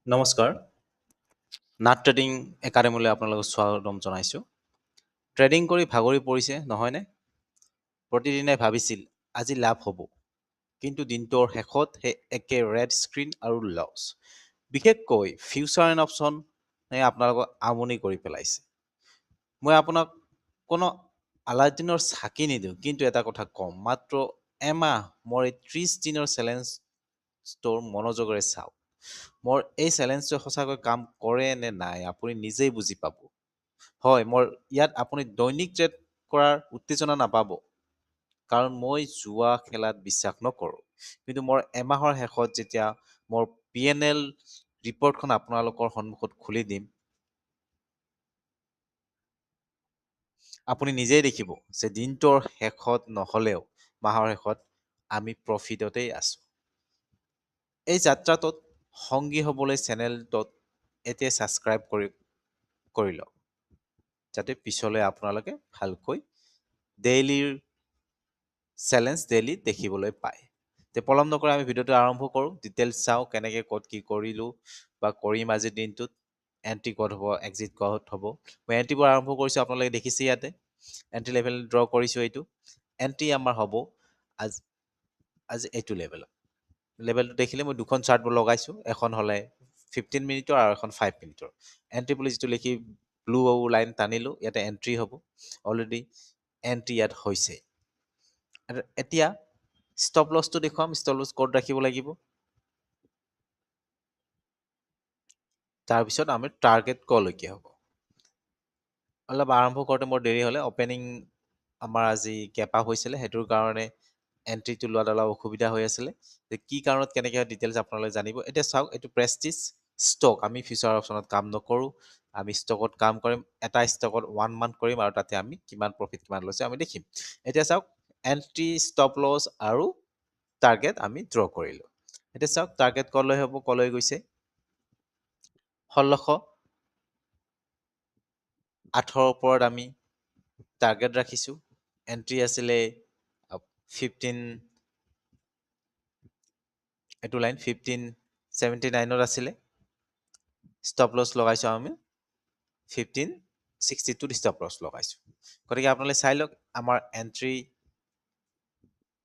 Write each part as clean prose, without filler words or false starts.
নমস্কাৰ, নাট ট্ৰেডিং একাডেমীলৈ আপোনালোকক স্বাগতম জনাইছোঁ। ট্ৰেডিং কৰি ভাগৰি পৰিছে নহয়নে? প্ৰতিদিনে ভাবিছিল আজি লাভ হ'ব, কিন্তু দিনটোৰ শেষত সেই একে ৰেড স্ক্ৰীন আৰু লছ। বিশেষকৈ ফিউচাৰ এণ্ড অপশ্যনে আপোনালোকক আমনি কৰি পেলাইছে। মই আপোনাক কোনো আলাদিনৰ চাকি নিদিওঁ, কিন্তু এটা কথা কম, মাত্ৰ এমাহ মোৰ এই 30 দিনৰ চেলেঞ্জটোৰ মনোযোগেৰে চাওক। মোৰ এই চেলেঞ্জটোৱে সঁচাকৈ কাম কৰে নে নাই আপুনি নিজেই বুজি পাব। হয়, মোৰ ইয়াত আপুনি দৈনিক ট্ৰেড কৰাৰ উত্তেজনা নাপাব, কাৰণ মই জুৱা খেলাত বিশ্বাস নকৰোঁ। কিন্তু মোৰ এমাহৰ শেষত যেতিয়া মোৰ PNL ৰিপৰ্টখন আপোনালোকৰ সন্মুখত খুলি দিম, আপুনি নিজেই দেখিব যে দিনটোৰ শেষত নহ'লেও মাহৰ শেষত আমি প্ৰফিটতেই আছোঁ। এই যাত্ৰাটোত সংগী হ'বলৈ চেনেলটোত এতিয়া ছাবস্ক্ৰাইব কৰি লওক, যাতে পিছলৈ আপোনালোকে ভালকৈ ডেইলিৰ চেলেঞ্জ ডেইলি দেখিবলৈ পায়। তে পলম নকৰি আমি ভিডিঅ'টো আৰম্ভ কৰোঁ। ডিটেইলছ চাওঁ, কেনেকৈ ক'ত কি কৰিলোঁ বা কৰিম আজিৰ দিনটোত, এণ্ট্ৰি ক'ত হ'ব, এক্সিট ক'ত হ'ব। মই এণ্ট্ৰিবোৰ আৰম্ভ কৰিছোঁ, আপোনালোকে দেখিছে ইয়াতে এণ্ট্ৰি লেভেল ড্ৰ কৰিছোঁ। এইটো এণ্ট্ৰি আমাৰ হ'ব আজি এইটো লেভেলটো দেখিলে মই দুখন চাৰ্ট লগাইছোঁ, এখন হ'লে 15 মিনিটৰ আৰু এখন 5 মিনিটৰ। এণ্ট্ৰি বুলি যিটো লিখি ব্লু লাইন টানিলোঁ, ইয়াতে এণ্ট্ৰি হ'ব। অলৰেডি এণ্ট্ৰি ইয়াত হৈছে। এতিয়া ষ্টপ লছটো দেখুৱাম, ষ্টপ লছ ক'ত ৰাখিব লাগিব। তাৰপিছত আমি টাৰ্গেট ক'লৈকে হ'ব। অলপ আৰম্ভ কৰোঁতে মোৰ দেৰি হ'লে, অপেনিং আমাৰ আজি গেপ আপ হৈছিলে, সেইটোৰ কাৰণে এণ্ট্ৰিটো লোৱাত অলপ অসুবিধা হৈ আছিলে। যে কি কাৰণত কেনেকৈ হয় ডিটেইলছ আপোনালোকে জানিব। এতিয়া চাওক, এইটো প্ৰেষ্টিজ ষ্টক। আমি ফিউচাৰ অপশ্যনত কাম নকৰোঁ, আমি ষ্টকত কাম কৰিম। এটা ষ্টকত 1 মান্থ কৰিম আৰু তাতে আমি কিমান প্ৰফিট কিমান লৈছে আমি দেখিম। এতিয়া চাওক, এণ্ট্ৰি, ষ্টপ লছ আৰু টাৰ্গেট আমি ড্ৰ কৰিলোঁ। এতিয়া চাওক, টাৰ্গেট ক'লৈ হ'ব, ক'লৈ গৈছে 1618 ওপৰত আমি টাৰ্গেট ৰাখিছোঁ। এণ্ট্ৰি আছিলে 15, এইটো লাইন 1579ত আছিলে। ষ্টপ লছ লগাইছোঁ আমি 1562ত ষ্টপ লছ লগাইছোঁ। গতিকে আপোনালোকে চাই লওক, আমাৰ এণ্ট্ৰি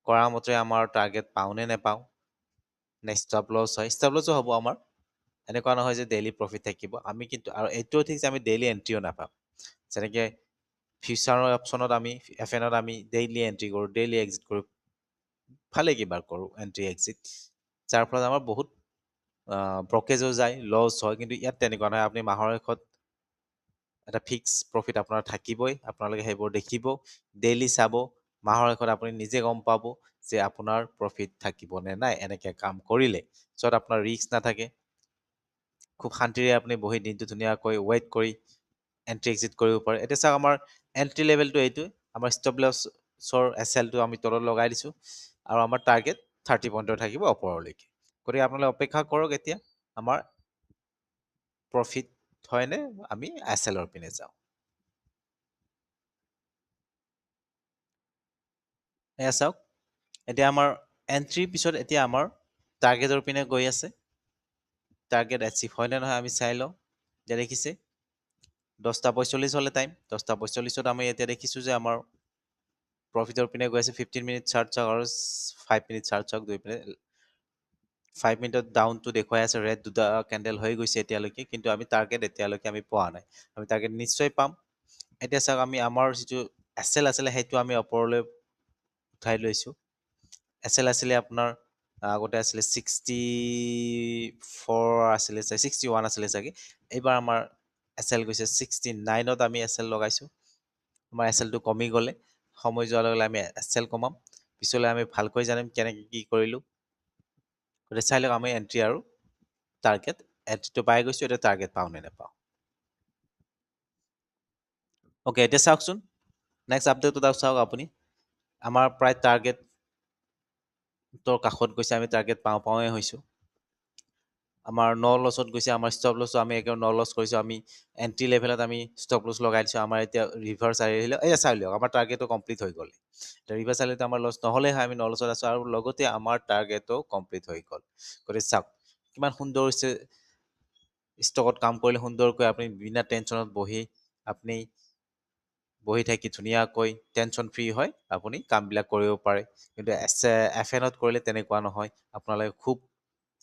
কৰা মতে আমাৰ টাৰ্গেট পাওঁ নে নেপাওঁ, নে ষ্টপ লছ হয়। ষ্টপ লছো হ'ব আমাৰ, এনেকুৱা নহয় যে ডেইলি প্ৰফিট থাকিব। আমি কিন্তু আৰু এইটোও ঠিক যে আমি ডেইলি এণ্ট্ৰিও নাপাম। যেনেকৈ ফিউচাৰৰ অপশ্যনত আমি FNত আমি ডেইলি এণ্ট্ৰি কৰোঁ, ডেইলি এক্সিট কৰোঁ, ভালে কিবা কৰোঁ এণ্ট্ৰি এক্সিট, যাৰ ফলত আমাৰ বহুত ব্ৰকেজো যায়, লছ হয়। কিন্তু ইয়াত তেনেকুৱা নহয়, আপুনি মাহৰ শেষত এটা ফিক্স প্ৰফিট আপোনাৰ থাকিবই। আপোনালোকে সেইবোৰ দেখিব, ডেইলি চাব। মাহৰ শেষত আপুনি নিজে গম পাব যে আপোনাৰ প্ৰফিট থাকিব নে নাই এনেকৈ কাম কৰিলে, য'ত আপোনাৰ ৰিস্ক নাথাকে। খুব শান্তিৰে আপুনি বহি দিনটো ধুনীয়াকৈ ৱেইট কৰি এণ্ট্ৰি এক্সিট কৰিব পাৰে। এতিয়া চাওক, আমাৰ এণ্ট্ৰি লেভেলটো এইটোৱে। আমাৰ ষ্টপ লছৰ SLটো আমি তলত লগাই দিছোঁ আৰু আমাৰ টাৰ্গেট 30 পইণ্টৰ থাকিব ওপৰলৈকে। গতিকে আপোনালোকে অপেক্ষা কৰক, এতিয়া আমাৰ প্ৰফিট হয়নে আমি SLৰ পিনে যাওঁ। এয়া চাওক, এতিয়া আমাৰ এণ্ট্ৰিৰ পিছত এতিয়া আমাৰ টাৰ্গেটৰ পিনে গৈ আছে। টাৰ্গেট এচিভ হয়নে নহয় আমি চাই লওঁ। এতিয়া দেখিছে 10:45 হ'লে টাইম, 10:45ত আমি এতিয়া দেখিছোঁ যে আমাৰ প্ৰফিটৰ পিনে গৈ আছে। 15 মিনিট চাৰ্ট চাওক আৰু 5 মিনিট চাৰ্ট চাওক। 5 মিনিটত ডাউনটো দেখুৱাই আছে, ৰেড দুটা কেণ্ডেল হৈ গৈছে এতিয়ালৈকে, কিন্তু আমি টাৰ্গেট এতিয়ালৈকে আমি পোৱা নাই। আমি টাৰ্গেট নিশ্চয় পাম। এতিয়া চাওক, আমি আমাৰ যিটো SL আছিলে সেইটো আমি ওপৰলৈ উঠাই লৈছোঁ। SL আছিলে আপোনাৰ আগতে আছিলে 64 আছিলে, 61 আছিলে চাগে। এইবাৰ আমাৰ SL গৈছে 69ত আমি SL লগাইছোঁ। আমাৰ SLটো কমি গ'লে, সময় যোৱাৰ লগে লগে আমি SL কমাম। পিছলৈ আমি ভালকৈ জানিম কেনেকৈ কি কৰিলোঁ। গতিকে চাই লওক, আমি এণ্ট্ৰি আৰু টাৰ্গেট, এণ্ট্ৰিটো পাই গৈছোঁ। এতিয়া টাৰ্গেট পাওঁ নে নাপাওঁ। অ'কে, এতিয়া চাওকচোন নেক্সট আপডেটটো চাওক। আপুনি আমাৰ প্ৰায় টাৰ্গেটৰ কাষত গৈছে, আমি টাৰ্গেট পাওঁৱে হৈছোঁ। আমাৰ ন লছত গৈছে, আমাৰ ষ্টপ লছো আমি একেবাৰে ন লছ কৰিছোঁ। আমি এণ্ট্ৰি লেভেলত আমি ষ্টপ লছ লগাই দিছোঁ। আমাৰ এতিয়া ৰিভাৰ্চ আহিলে, এয়া চাই লওক, আমাৰ টাৰ্গেটো কমপ্লিট হৈ গ'ল। এতিয়া ৰিভাৰ্চ আহিলেতো আমাৰ লছ নহ'লে হয়, আমি ন লছত আছোঁ আৰু লগতে আমাৰ টাৰ্গেটো কমপ্লিট হৈ গ'ল। গতিকে চাওক কিমান সুন্দৰ হৈছে ষ্টকত কাম কৰিলে সুন্দৰকৈ আপুনি বিনা টেনশ্যনত আপুনি বহি থাকি ধুনীয়াকৈ টেনশ্যন ফ্ৰী হয় আপুনি কামবিলাক কৰিব পাৰে কিন্তু FN-ত কৰিলে তেনেকুৱা নহয় আপোনালোকে খুব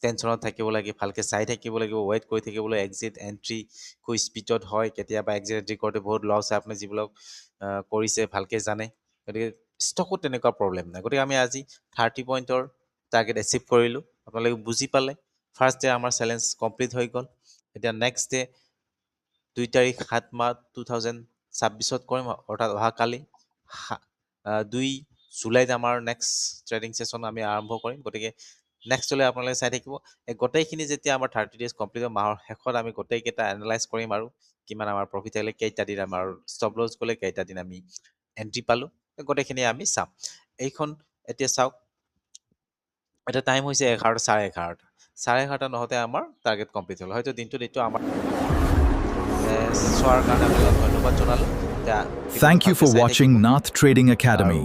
টেনশ্যনত থাকিব লাগে ভালকৈ চাই থাকিব লাগিব ৱেইট কৰি থাকিব লাগিব এক্সিট এণ্ট্ৰি খুব স্পীডত হয় কেতিয়াবা এক্সিট এণ্ট্ৰি কৰোঁতে বহুত লছ হয় আপুনি যিবিলাক কৰিছে ভালকৈ জানে গতিকে ষ্টকত তেনেকুৱা প্ৰব্লেম নাই গতিকে আমি আজি 30 পইণ্টৰ টাৰ্গেট এচিভ কৰিলোঁ আপোনালোকে বুজি পালে ফাৰ্ষ্ট ডে আমাৰ চেলেঞ্জ কমপ্লিট হৈ গ'ল এতিয়া নেক্সট ডে 2 তাৰিখ 7 মাহ 2026 কৰিম অৰ্থাৎ অহাকালি 2 জুলাইত আমাৰ নেক্সট ট্ৰেডিং ছেশ্যন আমি আৰম্ভ কৰিম গতিকে নেক্সটলৈ আপোনালোকে চাই থাকিব এই গোটেইখিনি যেতিয়া আমাৰ 30 ডেজ কমপ্লিট হ'ব মাহৰ শেষত আমি গোটেইকেইটা এনালাইজ কৰিম আৰু কিমান আমাৰ প্ৰফিট আহিলে কেইটা দিন আমাৰ ষ্টপ লছ গ'লে কেইটা দিন আমি এণ্ট্ৰি পালোঁ গোটেইখিনি আমি চাম এইখন এতিয়া চাওক এটা টাইম হৈছে 11:30 নহওঁতে আমাৰ টাৰ্গেট কমপ্লিট হ'ল হয়তো দিনটোত এইটো আমাৰ চোৱাৰ কাৰণে আপোনালোকক ধন্যবাদ জনালোঁ Thank you for watching Nath Trading Academy.